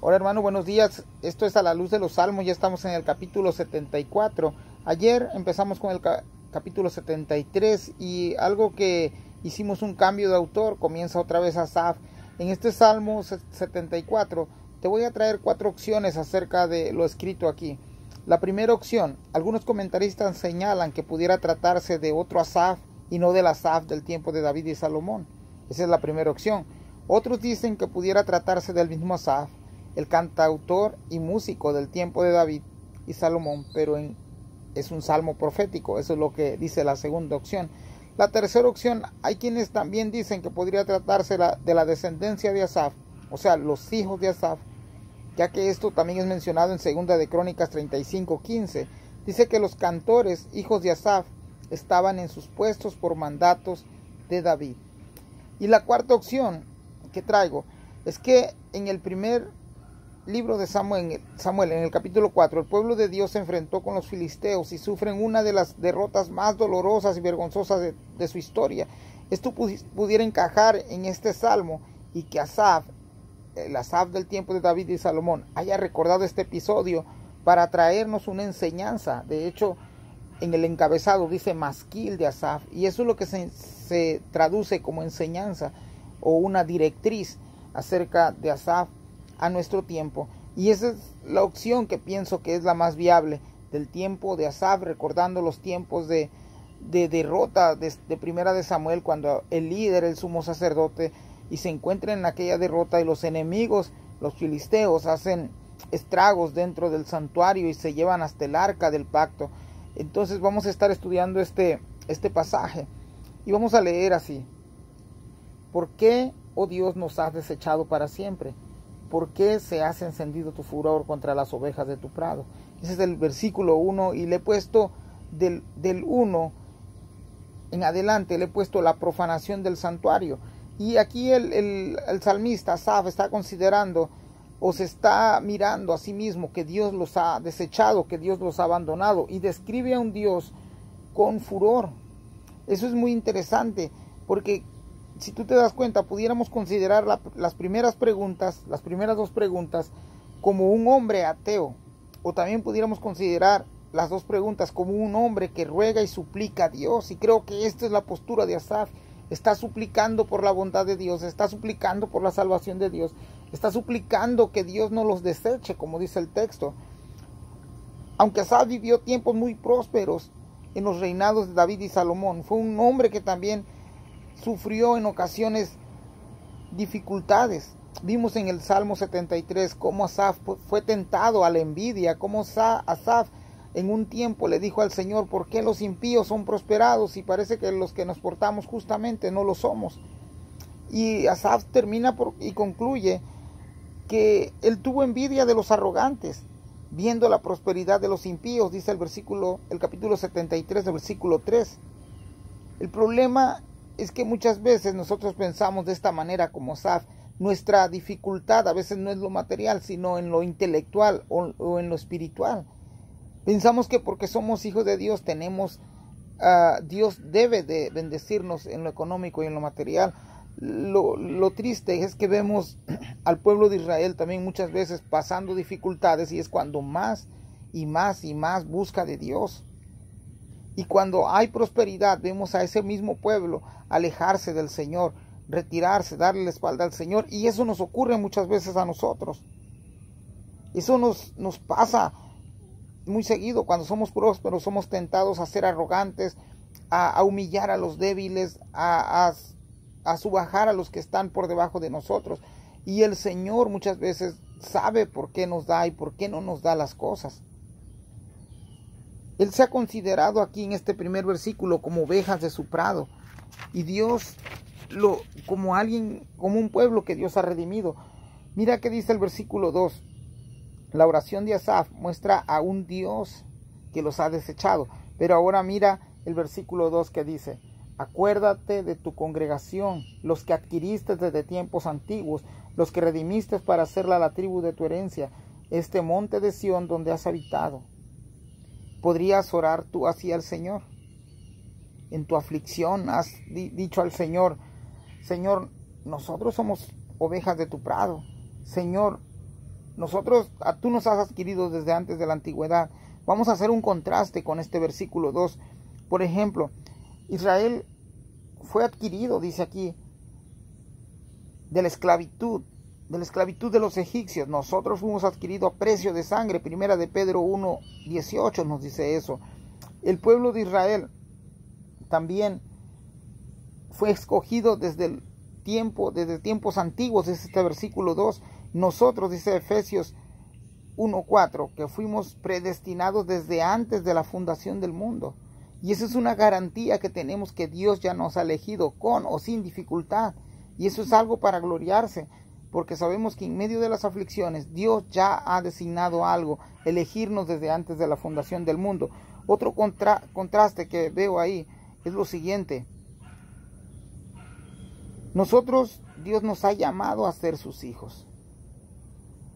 Hola hermano, buenos días. Esto es A la Luz de los Salmos. Ya estamos en el capítulo 74. Ayer empezamos con el capítulo 73 y algo que hicimos un cambio de autor. Comienza otra vez Asaf. En este Salmo 74 te voy a traer 4 opciones acerca de lo escrito aquí. La primera opción, algunos comentaristas señalan que pudiera tratarse de otro Asaf y no del Asaf del tiempo de David y Salomón. Esa es la primera opción. Otros dicen que pudiera tratarse del mismo Asaf, el cantautor y músico del tiempo de David y Salomón, pero es un salmo profético. Eso es lo que dice la segunda opción. La tercera opción, hay quienes también dicen que podría tratarse de la descendencia de Asaf, o sea, los hijos de Asaf, ya que esto también es mencionado en Segunda de Crónicas 35:15. Dice que los cantores, hijos de Asaf, estaban en sus puestos por mandatos de David. Y la cuarta opción que traigo es que en el primer libro de Samuel, en el capítulo 4, el pueblo de Dios se enfrentó con los filisteos y sufren una de las derrotas más dolorosas y vergonzosas de su historia. Esto pudiera encajar en este salmo, y que Asaf, el Asaf del tiempo de David y Salomón, haya recordado este episodio para traernos una enseñanza. De hecho, en el encabezado dice masquil de Asaf, y eso es lo que se traduce como enseñanza o una directriz acerca de Asaf a nuestro tiempo. Y esa es la opción que pienso que es la más viable, del tiempo de Asaf, recordando los tiempos de derrota de primera de Samuel, cuando el líder, el sumo sacerdote, y se encuentra en aquella derrota y los enemigos, los filisteos, hacen estragos dentro del santuario y se llevan hasta el arca del pacto. Entonces vamos a estar estudiando este pasaje y vamos a leer así: ¿por qué, oh Dios, nos has desechado para siempre? ¿Por qué se has encendido tu furor contra las ovejas de tu prado? Ese es el versículo 1, y le he puesto del 1 en adelante, le he puesto la profanación del santuario. Y aquí el salmista Asaf está considerando, o se está mirando a sí mismo, que Dios los ha desechado, que Dios los ha abandonado, y describe a un Dios con furor. Eso es muy interesante, porque si tú te das cuenta, pudiéramos considerar las primeras dos preguntas como un hombre ateo, o también pudiéramos considerar las dos preguntas como un hombre que ruega y suplica a Dios. Y creo que esta es la postura de Asaf. Está suplicando por la bondad de Dios, está suplicando por la salvación de Dios, está suplicando que Dios no los deseche, como dice el texto. Aunque Asaf vivió tiempos muy prósperos en los reinados de David y Salomón, fue un hombre que también sufrió en ocasiones dificultades. Vimos en el Salmo 73 cómo Asaf fue tentado a la envidia, cómo Asaf en un tiempo le dijo al Señor: ¿por qué los impíos son prosperados y parece que los que nos portamos justamente no lo somos? Y Asaf termina y concluye que él tuvo envidia de los arrogantes, viendo la prosperidad de los impíos, dice el capítulo 73, del versículo 3. El problema es que muchas veces nosotros pensamos de esta manera como Asaf. Nuestra dificultad a veces no es lo material, sino en lo intelectual o en lo espiritual. Pensamos que porque somos hijos de Dios Dios debe de bendecirnos en lo económico y en lo material. Lo triste es que vemos al pueblo de Israel también muchas veces pasando dificultades, y es cuando más y más y más busca de Dios. Y cuando hay prosperidad, vemos a ese mismo pueblo alejarse del Señor, retirarse, darle la espalda al Señor, y eso nos ocurre muchas veces a nosotros. Eso nos pasa muy seguido. Cuando somos prósperos, somos tentados a ser arrogantes, a humillar a los débiles, a subajar a los que están por debajo de nosotros. Y el Señor muchas veces sabe por qué nos da y por qué no nos da las cosas. Él se ha considerado aquí en este primer versículo como ovejas de su prado, y Dios como un pueblo que Dios ha redimido. Mira que dice el versículo 2. La oración de Asaf muestra a un Dios que los ha desechado. Pero ahora mira el versículo 2 que dice: acuérdate de tu congregación, los que adquiriste desde tiempos antiguos, los que redimiste para hacerla la tribu de tu herencia, este monte de Sión donde has habitado. ¿Podrías orar tú así al Señor? En tu aflicción has dicho al Señor: Señor, nosotros somos ovejas de tu prado. Señor, tú nos has adquirido desde antes de la antigüedad. Vamos a hacer un contraste con este versículo 2. Por ejemplo, Israel fue adquirido, dice aquí, de la esclavitud de los egipcios. Nosotros fuimos adquiridos a precio de sangre. Primera de Pedro 1:18 nos dice eso. El pueblo de Israel también fue escogido desde tiempos antiguos, es este versículo 2. Nosotros, dice Efesios 1:4, que fuimos predestinados desde antes de la fundación del mundo. Y eso es una garantía que tenemos, que Dios ya nos ha elegido con o sin dificultad. Y eso es algo para gloriarse, porque sabemos que en medio de las aflicciones Dios ya ha designado algo, elegirnos desde antes de la fundación del mundo. Otro contraste que veo ahí es lo siguiente. Dios nos ha llamado a ser sus hijos.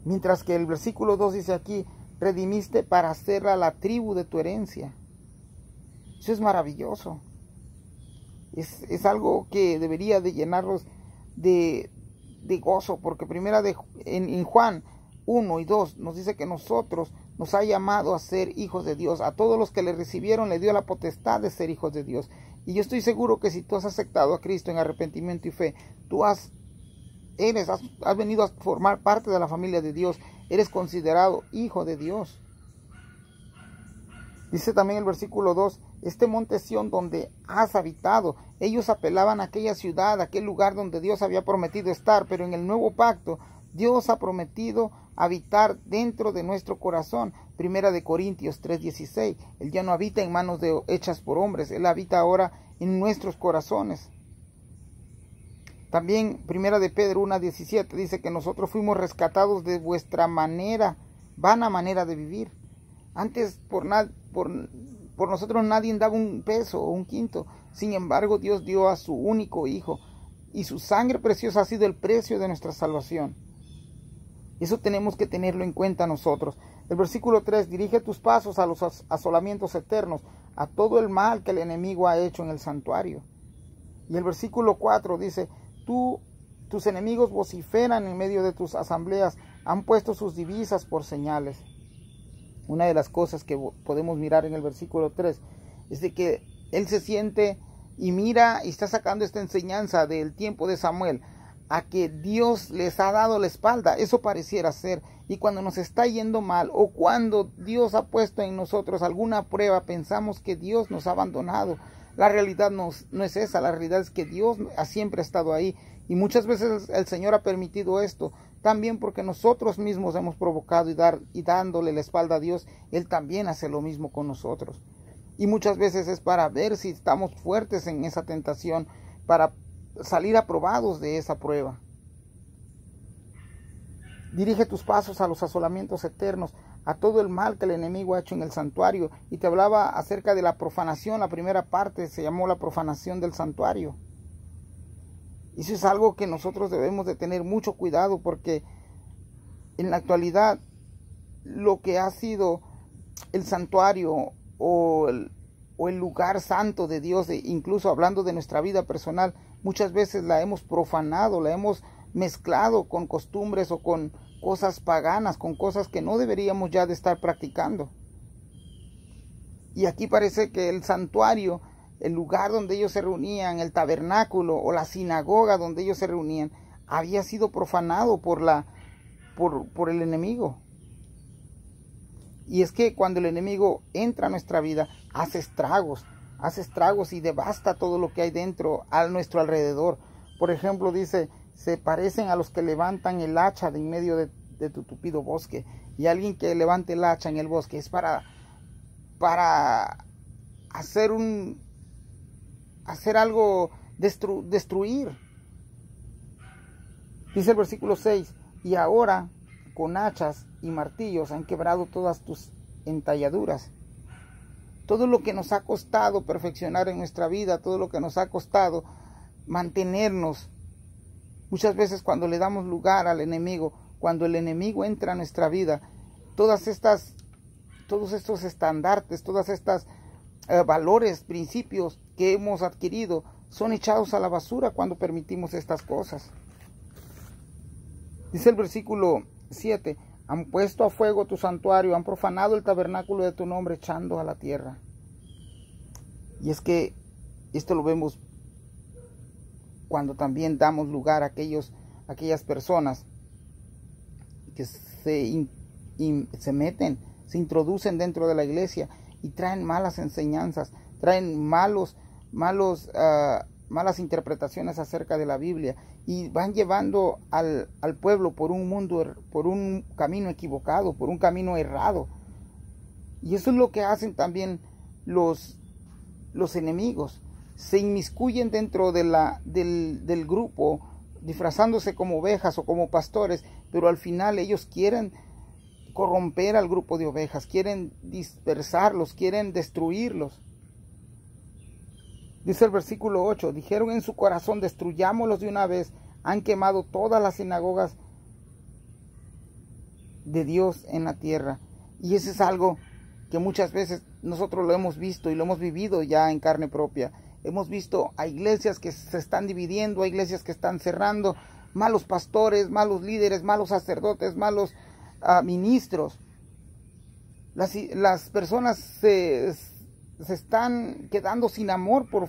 Mientras que el versículo 2 dice aquí, redimiste para hacerla la tribu de tu herencia. Eso es maravilloso. Es algo que debería de llenarlos de gozo, porque en Juan 1 y 2 nos dice que nos ha llamado a ser hijos de Dios. A todos los que le recibieron le dio la potestad de ser hijos de Dios. Y yo estoy seguro que si tú has aceptado a Cristo en arrepentimiento y fe, tú has venido a formar parte de la familia de Dios, eres considerado hijo de Dios. Dice también el versículo 2, este monte Sión donde has habitado. Ellos apelaban a aquella ciudad, a aquel lugar donde Dios había prometido estar, pero en el nuevo pacto Dios ha prometido habitar dentro de nuestro corazón. Primera de Corintios 3:16, Él ya no habita en manos hechas por hombres, Él habita ahora en nuestros corazones. También Primera de Pedro 1:17 dice que nosotros fuimos rescatados de vuestra vana manera de vivir. Antes por nosotros nadie daba un peso o un quinto. Sin embargo, Dios dio a su único Hijo, y su sangre preciosa ha sido el precio de nuestra salvación. Eso tenemos que tenerlo en cuenta nosotros. El versículo 3, dirige tus pasos a los asolamientos eternos, a todo el mal que el enemigo ha hecho en el santuario. Y el versículo 4 dice, tus enemigos vociferan en medio de tus asambleas, han puesto sus divisas por señales. Una de las cosas que podemos mirar en el versículo 3 es de que él se siente y mira y está sacando esta enseñanza del tiempo de Samuel, a que Dios les ha dado la espalda. Eso pareciera ser. Y cuando nos está yendo mal, o cuando Dios ha puesto en nosotros alguna prueba, pensamos que Dios nos ha abandonado. La realidad no es esa. La realidad es que Dios siempre ha estado ahí. Y muchas veces el Señor ha permitido esto, también porque nosotros mismos hemos provocado y dándole la espalda a Dios, Él también hace lo mismo con nosotros. Y muchas veces es para ver si estamos fuertes en esa tentación, para salir aprobados de esa prueba. Dirige tus pasos a los asolamientos eternos, a todo el mal que el enemigo ha hecho en el santuario. Y te hablaba acerca de la profanación. La primera parte se llamó la profanación del santuario. Eso es algo que nosotros debemos de tener mucho cuidado, porque en la actualidad lo que ha sido el santuario o el lugar santo de Dios, incluso hablando de nuestra vida personal, muchas veces la hemos profanado, la hemos mezclado con costumbres o con cosas paganas, con cosas que no deberíamos ya de estar practicando. Y aquí parece que el santuario, el lugar donde ellos se reunían, el tabernáculo o la sinagoga donde ellos se reunían, había sido profanado por el enemigo. Y es que cuando el enemigo entra a nuestra vida, hace estragos y devasta todo lo que hay dentro, a nuestro alrededor. Por ejemplo, dice, se parecen a los que levantan el hacha de en medio de tu tupido bosque. Y alguien que levante el hacha en el bosque es para hacer algo, destruir. Dice el versículo 6, y ahora con hachas y martillos han quebrado todas tus entalladuras. Todo lo que nos ha costado perfeccionar en nuestra vida, todo lo que nos ha costado mantenernos, muchas veces cuando le damos lugar al enemigo, cuando el enemigo entra a nuestra vida, todos estos estandartes, todas estas valores, principios que hemos adquirido son echados a la basura cuando permitimos estas cosas. Dice el versículo 7, Han puesto a fuego tu santuario, han profanado el tabernáculo de tu nombre, echando a la tierra. Y es que esto lo vemos cuando también damos lugar a aquellas personas que se meten, se introducen dentro de la iglesia y traen malas enseñanzas, traen malas interpretaciones acerca de la Biblia y van llevando al pueblo por un camino equivocado, por un camino errado. Y eso es lo que hacen también los enemigos. Se inmiscuyen dentro del grupo, disfrazándose como ovejas o como pastores, pero al final ellos quieren corromper al grupo de ovejas, quieren dispersarlos, quieren destruirlos. Dice el versículo 8, dijeron en su corazón, destruyámoslos de una vez, han quemado todas las sinagogas de Dios en la tierra. Y eso es algo que muchas veces nosotros lo hemos visto y lo hemos vivido ya en carne propia. Hemos visto a iglesias que se están dividiendo, a iglesias que están cerrando, malos pastores, malos líderes, malos sacerdotes, malos ministros. Las personas se están quedando sin amor por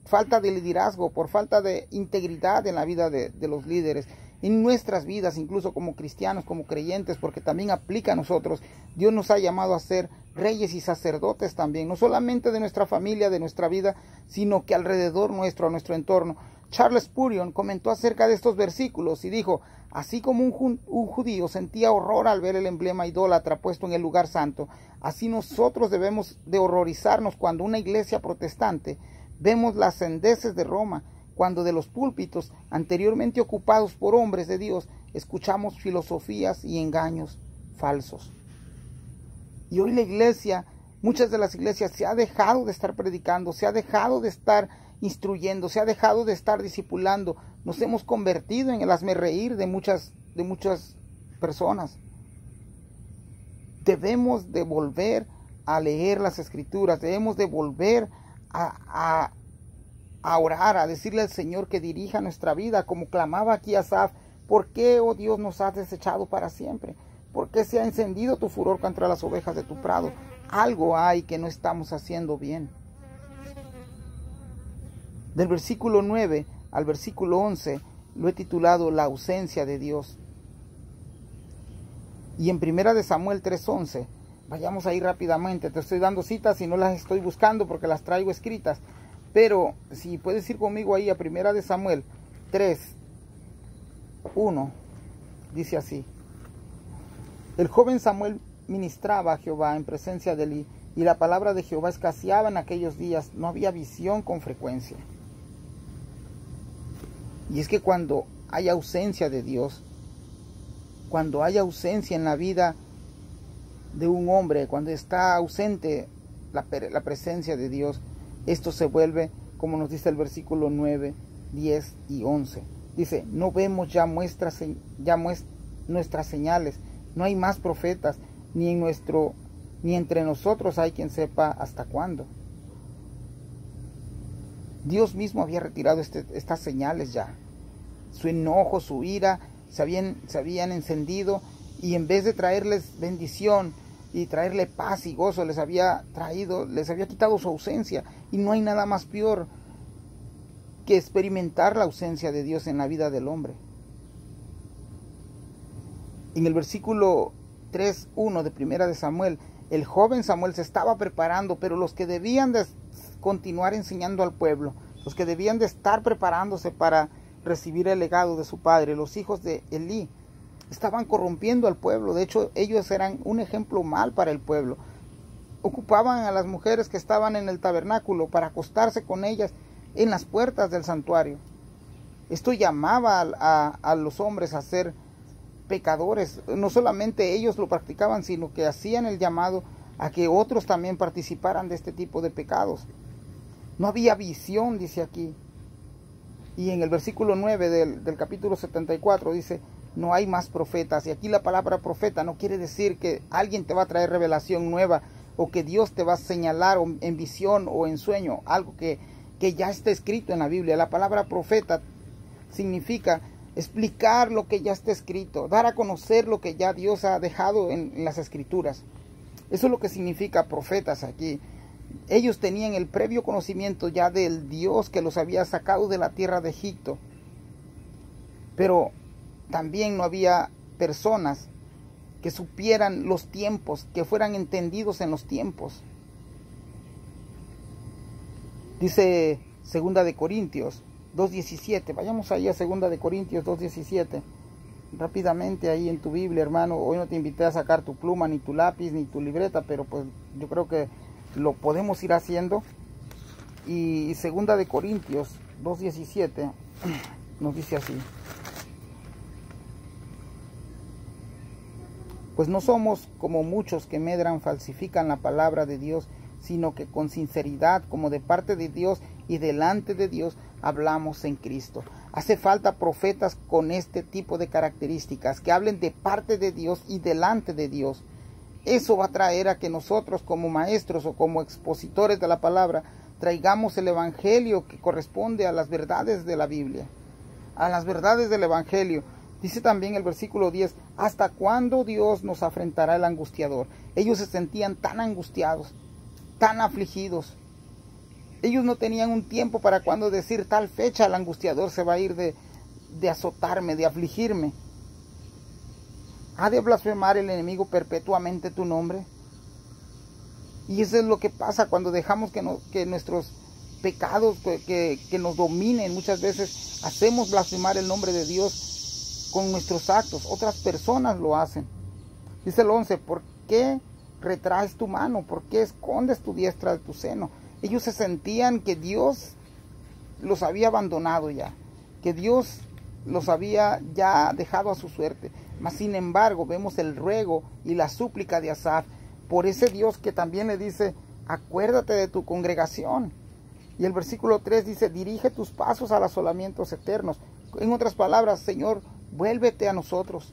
falta de liderazgo, por falta de integridad en la vida de los líderes, en nuestras vidas, incluso como cristianos, como creyentes, porque también aplica a nosotros. Dios nos ha llamado a ser reyes y sacerdotes también, no solamente de nuestra familia, de nuestra vida, sino que alrededor nuestro, a nuestro entorno. Charles Spurgeon comentó acerca de estos versículos y dijo, así como un judío sentía horror al ver el emblema idólatra puesto en el lugar santo, así nosotros debemos de horrorizarnos cuando una iglesia protestante vemos las sandeces de Roma, cuando de los púlpitos anteriormente ocupados por hombres de Dios escuchamos filosofías y engaños falsos. Y hoy la iglesia, muchas de las iglesias se ha dejado de estar predicando, se ha dejado de estar instruyendo, se ha dejado de estar discipulando. Nos hemos convertido en el hazmerreír de muchas personas. Debemos de volver a leer las escrituras, debemos de volver a orar, a decirle al Señor que dirija nuestra vida, como clamaba aquí Asaf. ¿Por qué, oh Dios, nos has desechado para siempre? ¿Por qué se ha encendido tu furor contra las ovejas de tu prado? Algo hay que no estamos haciendo bien. Del versículo 9 al versículo 11 lo he titulado La ausencia de Dios. Y en 1 Samuel 3:11, vayamos ahí rápidamente, te estoy dando citas y no las estoy buscando porque las traigo escritas, pero si puedes ir conmigo ahí a 1 Samuel 3:1, dice así: el joven Samuel ministraba a Jehová en presencia de Elí, y la palabra de Jehová escaseaba en aquellos días, no había visión con frecuencia. Y es que cuando hay ausencia de Dios, cuando hay ausencia en la vida de un hombre, cuando está ausente la presencia de Dios, esto se vuelve, como nos dice el versículo 9, 10 y 11. Dice, no vemos ya nuestras señales, no hay más profetas, ni entre nosotros hay quien sepa hasta cuándo. Dios mismo había retirado estas señales ya. Su enojo, su ira se habían encendido, y en vez de traerles bendición y traerle paz y gozo, les había quitado su ausencia. Y no hay nada más peor que experimentar la ausencia de Dios en la vida del hombre. En el versículo 3:1 de 1 Samuel, el joven Samuel se estaba preparando, pero los que debían de continuar enseñando al pueblo, los que debían de estar preparándose para recibir el legado de su padre, los hijos de Elí, estaban corrompiendo al pueblo. De hecho, ellos eran un ejemplo mal para el pueblo. Ocupaban a las mujeres que estaban en el tabernáculo para acostarse con ellas en las puertas del santuario. Esto llamaba a los hombres a ser pecadores. No solamente ellos lo practicaban, sino que hacían el llamado a que otros también participaran de este tipo de pecados. No había visión, dice aquí. Y en el versículo 9 del capítulo 74 dice, no hay más profetas. Y aquí la palabra profeta no quiere decir que alguien te va a traer revelación nueva, o que Dios te va a señalar en visión o en sueño, algo que ya está escrito en la Biblia. La palabra profeta significa explicar lo que ya está escrito, dar a conocer lo que ya Dios ha dejado en las Escrituras. Eso es lo que significa profetas aquí. Ellos tenían el previo conocimiento ya del Dios que los había sacado de la tierra de Egipto. Pero también no había personas que supieran los tiempos, que fueran entendidos en los tiempos. Dice 2 de Corintios 2:17. Vayamos ahí a 2 de Corintios 2:17. Rápidamente ahí en tu Biblia, hermano. Hoy no te invité a sacar tu pluma, ni tu lápiz, ni tu libreta, pero pues yo creo que lo podemos ir haciendo. Y 2 de Corintios 2:17 nos dice así: pues no somos como muchos que medran, falsifican la palabra de Dios, sino que con sinceridad, como de parte de Dios y delante de Dios, hablamos en Cristo. Hace falta profetas con este tipo de características, que hablen de parte de Dios y delante de Dios. Eso va a traer a que nosotros, como maestros o como expositores de la palabra, traigamos el evangelio que corresponde a las verdades de la Biblia, a las verdades del evangelio. Dice también el versículo 10, ¿hasta cuándo Dios nos afrentará el angustiador? Ellos se sentían tan angustiados, tan afligidos. Ellos no tenían un tiempo para cuando decir tal fecha el angustiador se va a ir de azotarme, de afligirme. ¿Ha de blasfemar el enemigo perpetuamente tu nombre? Y eso es lo que pasa cuando dejamos que nuestros pecados que nos dominen. Muchas veces hacemos blasfemar el nombre de Dios con nuestros actos. Otras personas lo hacen. Dice el 11, ¿por qué retraes tu mano? ¿Por qué escondes tu diestra de tu seno? Ellos se sentían que Dios los había abandonado ya, que Dios los había ya dejado a su suerte. Mas sin embargo vemos el ruego y la súplica de Asaf por ese Dios que también le dice, acuérdate de tu congregación. Y el versículo 3 dice, dirige tus pasos a los asolamientos eternos. En otras palabras, Señor, vuélvete a nosotros.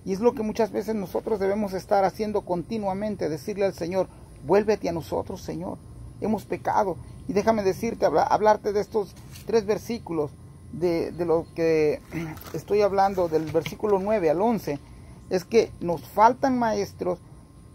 Y es lo que muchas veces nosotros debemos estar haciendo continuamente, decirle al Señor, vuélvete a nosotros, Señor. Hemos pecado. Y déjame decirte, hablarte de estos 3 versículos, de lo que estoy hablando, del versículo 9 al 11, es que nos faltan maestros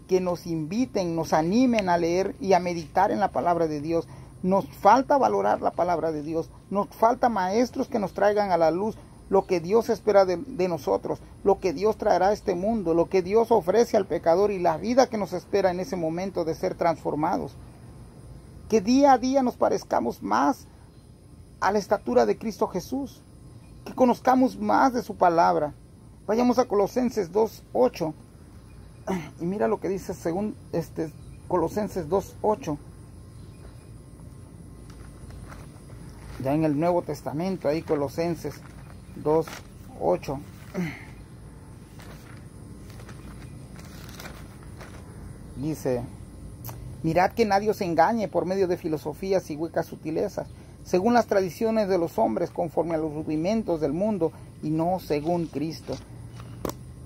que nos inviten, nos animen a leer y a meditar en la palabra de Dios. Nos falta valorar la palabra de Dios. Nos falta maestros que nos traigan a la luz lo que Dios espera de nosotros, lo que Dios traerá a este mundo, lo que Dios ofrece al pecador y la vida que nos espera en ese momento de ser transformados. Que día a día nos parezcamos más a la estatura de Cristo Jesús, que conozcamos más de su palabra. Vayamos a Colosenses 2:8 y mira lo que dice según Colosenses 2:8. Ya en el Nuevo Testamento, ahí Colosenses 2:8. Dice, mirad que nadie os engañe por medio de filosofías y huecas sutilezas, según las tradiciones de los hombres, conforme a los rudimentos del mundo, y no según Cristo.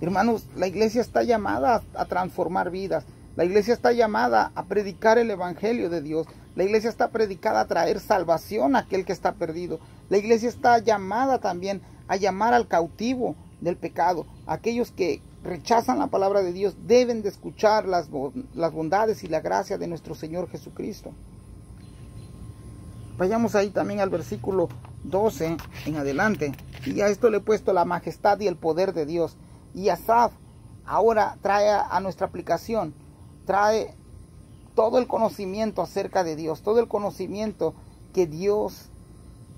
Hermanos, la iglesia está llamada a transformar vidas. La iglesia está llamada a predicar el evangelio de Dios. La iglesia está predicada a traer salvación a aquel que está perdido. La iglesia está llamada también a llamar al cautivo del pecado. Aquellos que rechazan la palabra de Dios deben de escuchar las bondades y la gracia de nuestro Señor Jesucristo. Vayamos ahí también al versículo 12 en adelante. Y a esto le he puesto la majestad y el poder de Dios. Y Asaf ahora trae a nuestra aplicación, trae todo el conocimiento acerca de Dios, todo el conocimiento que Dios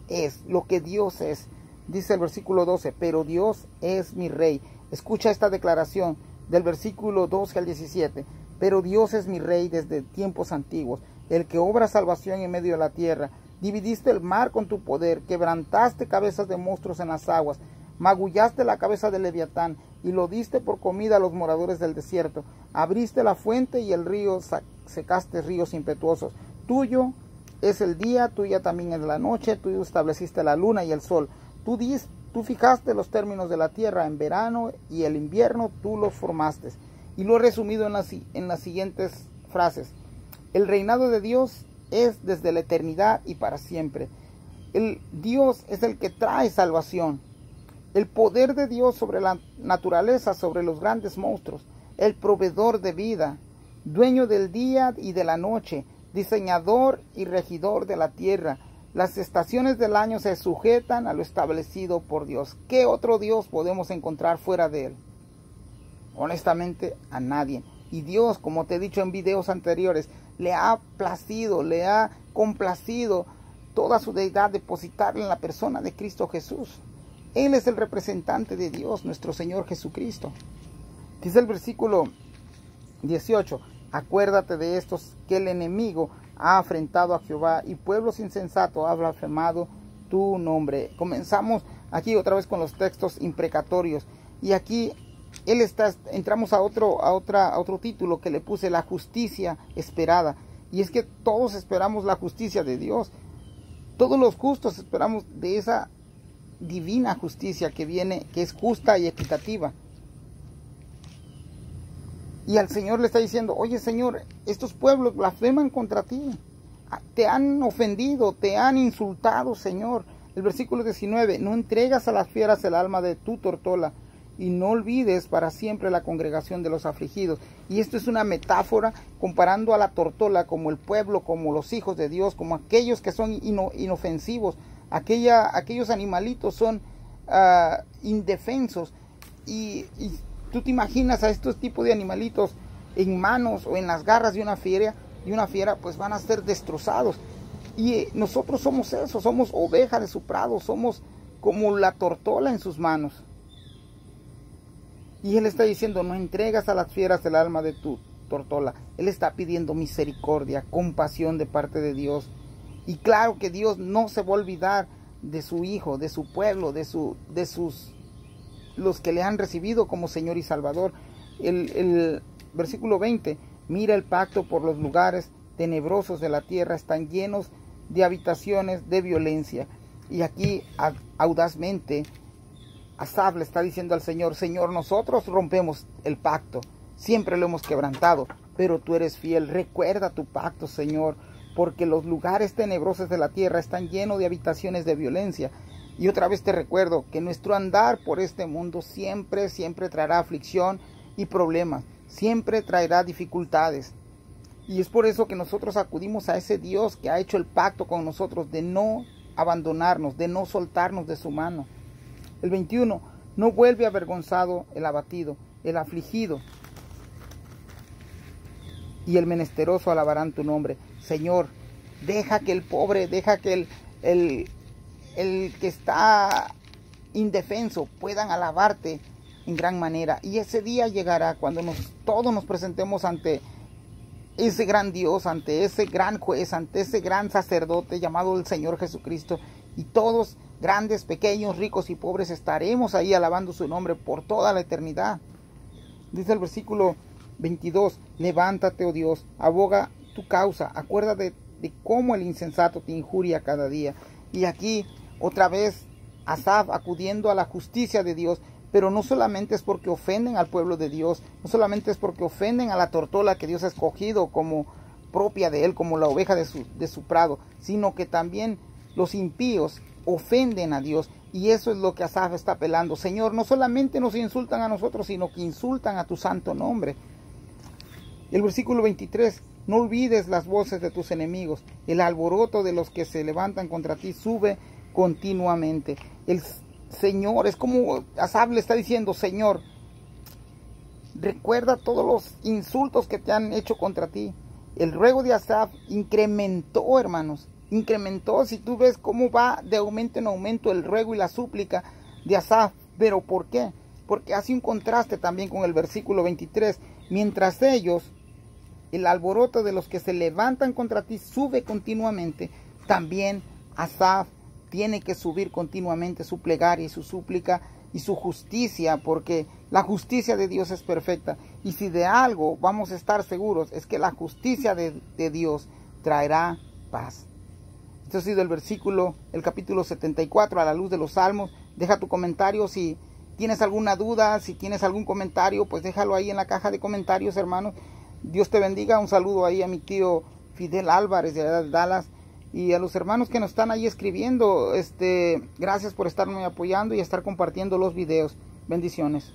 es, lo que Dios es. Dice el versículo 12, pero Dios es mi rey. Escucha esta declaración del versículo 12 al 17. Pero Dios es mi rey desde tiempos antiguos, el que obra salvación en medio de la tierra. Dividiste el mar con tu poder, quebrantaste cabezas de monstruos en las aguas, magullaste la cabeza del Leviatán y lo diste por comida a los moradores del desierto. Abriste la fuente y el río, secaste ríos impetuosos. Tuyo es el día, tuya también es la noche, tú estableciste la luna y el sol. Tú fijaste los términos de la tierra, en verano y el invierno tú los formaste. Y lo he resumido en las siguientes frases. El reinado de Dios es desde la eternidad y para siempre. El Dios es el que trae salvación. El poder de Dios sobre la naturaleza, sobre los grandes monstruos. El proveedor de vida, dueño del día y de la noche, diseñador y regidor de la tierra. Las estaciones del año se sujetan a lo establecido por Dios. ¿Qué otro Dios podemos encontrar fuera de Él? Honestamente, a nadie. Y Dios, como te he dicho en videos anteriores, le ha placido, le ha complacido toda su deidad depositarla en la persona de Cristo Jesús. Él es el representante de Dios, nuestro Señor Jesucristo. Dice el versículo 18, acuérdate de estos que el enemigo ha afrentado a Jehová y pueblos insensatos ha blasfemado tu nombre. Comenzamos aquí otra vez con los textos imprecatorios y aquí entramos a otro título que le puse, la justicia esperada. Y es que todos esperamos la justicia de Dios. Todos los justos esperamos de esa divina justicia que viene, que es justa y equitativa. Y al Señor le está diciendo, oye Señor, estos pueblos blasfeman contra ti. Te han ofendido, te han insultado, Señor. El versículo 19, no entregas a las fieras el alma de tu tortola y no olvides para siempre la congregación de los afligidos. Y esto es una metáfora comparando a la tortola como el pueblo, como los hijos de Dios, como aquellos que son inofensivos. Aquellos animalitos son indefensos. Y tú te imaginas a estos tipos de animalitos en manos o en las garras de una fiera, pues van a ser destrozados. Y nosotros somos eso, somos ovejas de su prado, somos como la tortola en sus manos. Y Él está diciendo, no entregas a las fieras el alma de tu tortola. Él está pidiendo misericordia, compasión de parte de Dios. Y claro que Dios no se va a olvidar de su Hijo, de su pueblo, los que le han recibido como Señor y Salvador. El versículo 20, mira el pacto por los lugares tenebrosos de la tierra, están llenos de habitaciones de violencia. Y aquí audazmente Asaf le está diciendo al Señor, Señor, nosotros rompemos el pacto, siempre lo hemos quebrantado, pero tú eres fiel, recuerda tu pacto, Señor, porque los lugares tenebrosos de la tierra están llenos de habitaciones de violencia. Y otra vez te recuerdo que nuestro andar por este mundo siempre traerá aflicción y problemas, siempre traerá dificultades. Y es por eso que nosotros acudimos a ese Dios que ha hecho el pacto con nosotros de no abandonarnos, de no soltarnos de su mano. El 21, no vuelve avergonzado el abatido, el afligido y el menesteroso alabarán tu nombre. Señor, deja que el pobre, deja que el que está indefenso puedan alabarte en gran manera. Y ese día llegará cuando todos nos presentemos ante ese gran Dios, ante ese gran juez, ante ese gran sacerdote llamado el Señor Jesucristo. Y todos, grandes, pequeños, ricos y pobres, estaremos ahí alabando su nombre por toda la eternidad. Dice el versículo 22, levántate, oh Dios, aboga tu causa, acuérdate de cómo el insensato te injuria cada día. Y aquí otra vez Asaf acudiendo a la justicia de Dios, pero no solamente es porque ofenden al pueblo de Dios, no solamente es porque ofenden a la tortola que Dios ha escogido como propia de él, como la oveja de su prado, sino que también los impíos ofenden a Dios. Y eso es lo que Asaf está apelando. Señor, no solamente nos insultan a nosotros, sino que insultan a tu santo nombre. El versículo 23, no olvides las voces de tus enemigos, el alboroto de los que se levantan contra ti sube continuamente. El Señor, es como Asaf le está diciendo, Señor, recuerda todos los insultos que te han hecho contra ti. El ruego de Asaf incrementó, hermanos, incrementó. Si tú ves cómo va de aumento en aumento el ruego y la súplica de Asaf. ¿Pero por qué? Porque hace un contraste también con el versículo 23. Mientras ellos, el alboroto de los que se levantan contra ti sube continuamente, también Asaf tiene que subir continuamente su plegaria y su súplica y su justicia, porque la justicia de Dios es perfecta. Y si de algo vamos a estar seguros, es que la justicia de Dios traerá paz. Este ha sido el capítulo 74 a la luz de los Salmos. Deja tu comentario si tienes alguna duda, si tienes algún comentario, pues déjalo ahí en la caja de comentarios, hermanos. Dios te bendiga. Un saludo ahí a mi tío Fidel Álvarez de Dallas. Y a los hermanos que nos están ahí escribiendo, gracias por estarme apoyando y estar compartiendo los videos. Bendiciones.